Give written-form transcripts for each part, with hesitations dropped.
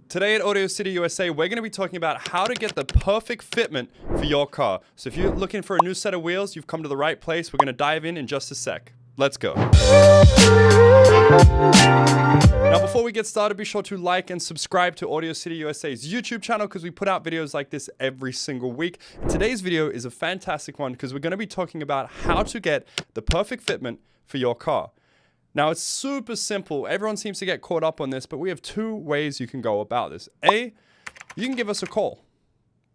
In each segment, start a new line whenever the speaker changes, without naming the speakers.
Today at Audio City USA, we're going to be talking about how to get the perfect fitment for your car. So if you're looking for a new set of wheels, you've come to the right place. We're going to dive in just a sec. Let's go. Now, before we get started, be sure to like and subscribe to Audio City USA's YouTube channel because we put out videos like this every single week. And today's video is a fantastic one because we're going to be talking about how to get the perfect fitment for your car. Now, it's super simple. Everyone seems to get caught up on this, but we have two ways you can go about this. A, you can give us a call.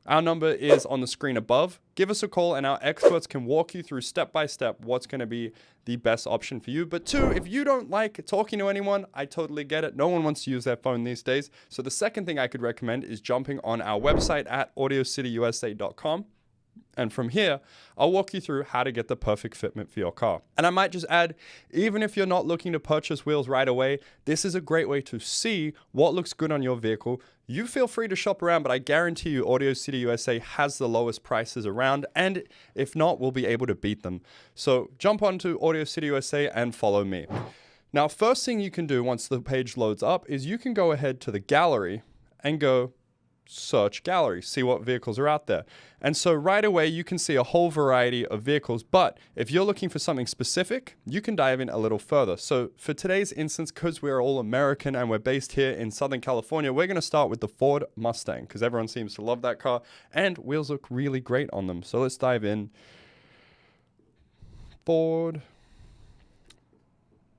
Our number is on the screen above. Give us a call and our experts can walk you through step by step what's going to be the best option for you. But two, if you don't like talking to anyone, I totally get it. No one wants to use their phone these days. So the second thing I could recommend is jumping on our website at AudioCityUSA.com. And from here, I'll walk you through how to get the perfect fitment for your car. And I might just add, even if you're not looking to purchase wheels right away, this is a great way to see what looks good on your vehicle. You feel free to shop around, but I guarantee you Audio City USA has the lowest prices around. And if not, we'll be able to beat them. So jump onto Audio City USA and follow me. Now, first thing you can do once the page loads up is you can go ahead to the gallery and go search gallery, see what vehicles are out there. And so right away, you can see a whole variety of vehicles. But if you're looking for something specific, you can dive in a little further. So for today's instance, because we're all American and we're based here in Southern California, we're going to start with the Ford Mustang because everyone seems to love that car and wheels look really great on them. So let's dive in. Ford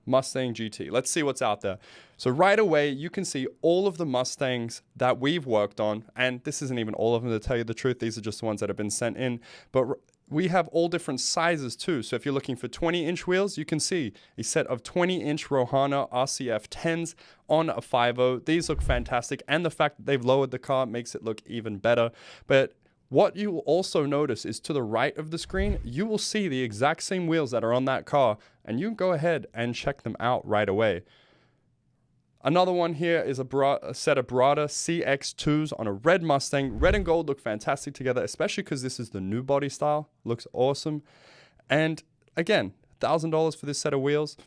Mustang GT. Let's see what's out there. So right away, you can see all of the Mustangs that we've worked on. And this isn't even all of them, to tell you the truth. These are just the ones that have been sent in. But we have all different sizes too. So if you're looking for 20-inch wheels, you can see a set of 20-inch Rohana RCF 10s on a 5.0. These look fantastic. And the fact that they've lowered the car makes it look even better. But what you will also notice is to the right of the screen, you will see the exact same wheels that are on that car, and you can go ahead and check them out right away. Another one here is a set of Ferrada CX2s on a red Mustang. Red and gold look fantastic together, especially because this is the new body style. Looks awesome. And again, $1,000 for this set of wheels.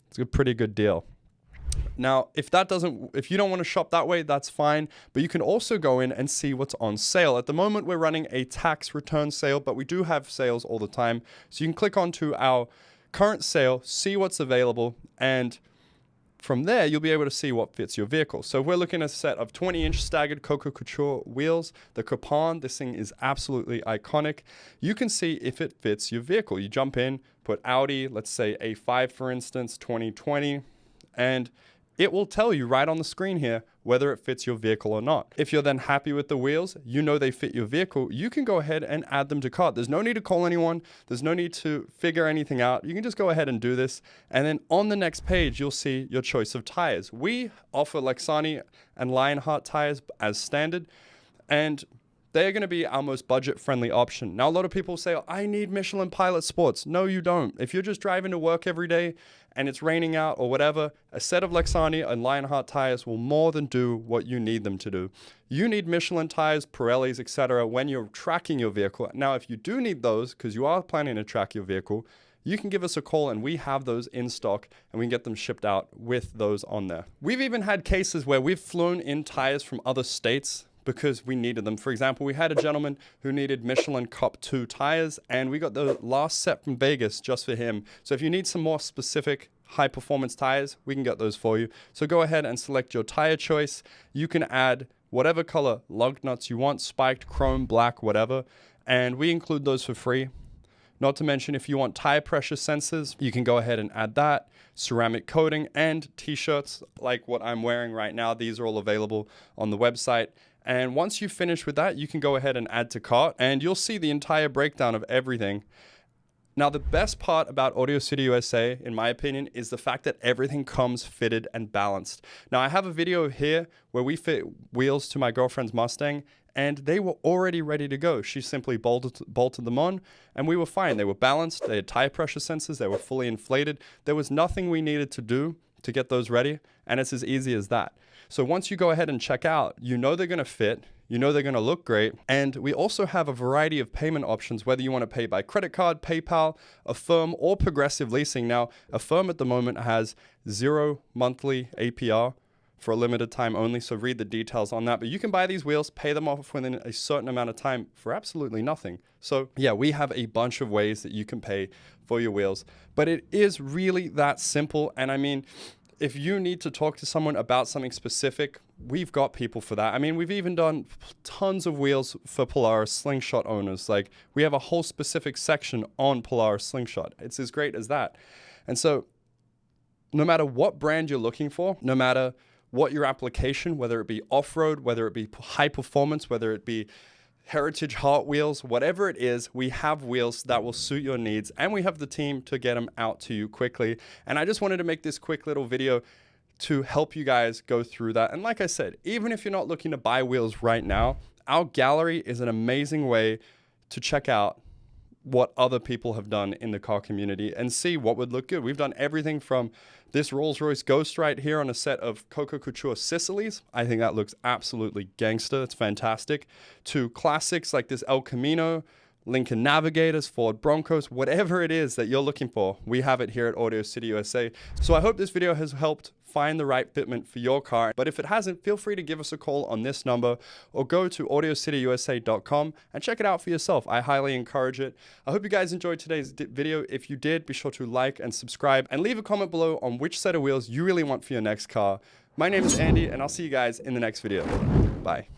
It's a pretty good deal. Now, if you don't want to shop that way, that's fine. But you can also go in and see what's on sale. At the moment, we're running a tax return sale, but we do have sales all the time. So you can click onto our current sale, see what's available, and from there, you'll be able to see what fits your vehicle. So we're looking at a set of 20-inch staggered Coco Couture wheels. The Coupon, this thing is absolutely iconic. You can see if it fits your vehicle. You jump in, put Audi, let's say A5, for instance, 2020, and it will tell you right on the screen here whether it fits your vehicle or not. If you're then happy with the wheels, you know they fit your vehicle, you can go ahead and add them to cart. There's no need to call anyone. There's no need to figure anything out. You can just go ahead and do this. And then on the next page, you'll see your choice of tires. We offer Lexani and Lionheart tires as standard, and they're going to be our most budget-friendly option. Now, a lot of people say, oh, I need Michelin Pilot Sports. No, you don't. If you're just driving to work every day and it's raining out or whatever, a set of Lexani and Lionheart tires will more than do what you need them to do. You need Michelin tires, Pirellis, etc. when you're tracking your vehicle. Now, if you do need those, because you are planning to track your vehicle, you can give us a call and we have those in stock and we can get them shipped out with those on there. We've even had cases where we've flown in tires from other states because we needed them. For example, we had a gentleman who needed Michelin Cup 2 tires, and we got the last set from Vegas just for him. So if you need some more specific high-performance tires, we can get those for you. So go ahead and select your tire choice. You can add whatever color lug nuts you want, spiked, chrome, black, whatever, and we include those for free. Not to mention, if you want tire pressure sensors, you can go ahead and add that, ceramic coating, and t-shirts like what I'm wearing right now. These are all available on the website. And once you finish with that, you can go ahead and add to cart, and you'll see the entire breakdown of everything. Now, the best part about Audio City USA, in my opinion, is the fact that everything comes fitted and balanced. Now, I have a video here where we fit wheels to my girlfriend's Mustang, and they were already ready to go. She simply bolted them on, and we were fine. They were balanced. They had tire pressure sensors. They were fully inflated. There was nothing we needed to do to get those ready, and it's as easy as that. So once you go ahead and check out, you know they're going to fit, you know they're going to look great, and we also have a variety of payment options, whether you want to pay by credit card, PayPal, Affirm, or Progressive Leasing. Now, Affirm at the moment has 0 monthly APR for a limited time only, so read the details on that. But you can buy these wheels, pay them off within a certain amount of time for absolutely nothing. So yeah, we have a bunch of ways that you can pay for your wheels, but it is really that simple. And I mean, if you need to talk to someone about something specific, we've got people for that. I mean, we've even done tons of wheels for Polaris Slingshot owners. Like, we have a whole specific section on Polaris Slingshot. It's as great as that. And so no matter what brand you're looking for, no matter what your application, whether it be off-road, whether it be high performance, whether it be heritage Hot Wheels, whatever it is, we have wheels that will suit your needs, and we have the team to get them out to you quickly. And I just wanted to make this quick little video to help you guys go through that. And like I said, even if you're not looking to buy wheels right now, our gallery is an amazing way to check out what other people have done in the car community and see what would look good. We've done everything from this Rolls-Royce Ghost right here on a set of Coco Couture Sicilies. I think that looks absolutely gangster. It's fantastic. To classics like this El Camino, Lincoln Navigators, Ford Broncos, whatever it is that you're looking for, we have it here at Audio City USA. So I hope this video has helped find the right fitment for your car. But if it hasn't, feel free to give us a call on this number or go to AudioCityUSA.com and check it out for yourself. I highly encourage it. I hope you guys enjoyed today's video. If you did, be sure to like and subscribe and leave a comment below on which set of wheels you really want for your next car. My name is Andy, and I'll see you guys in the next video. Bye.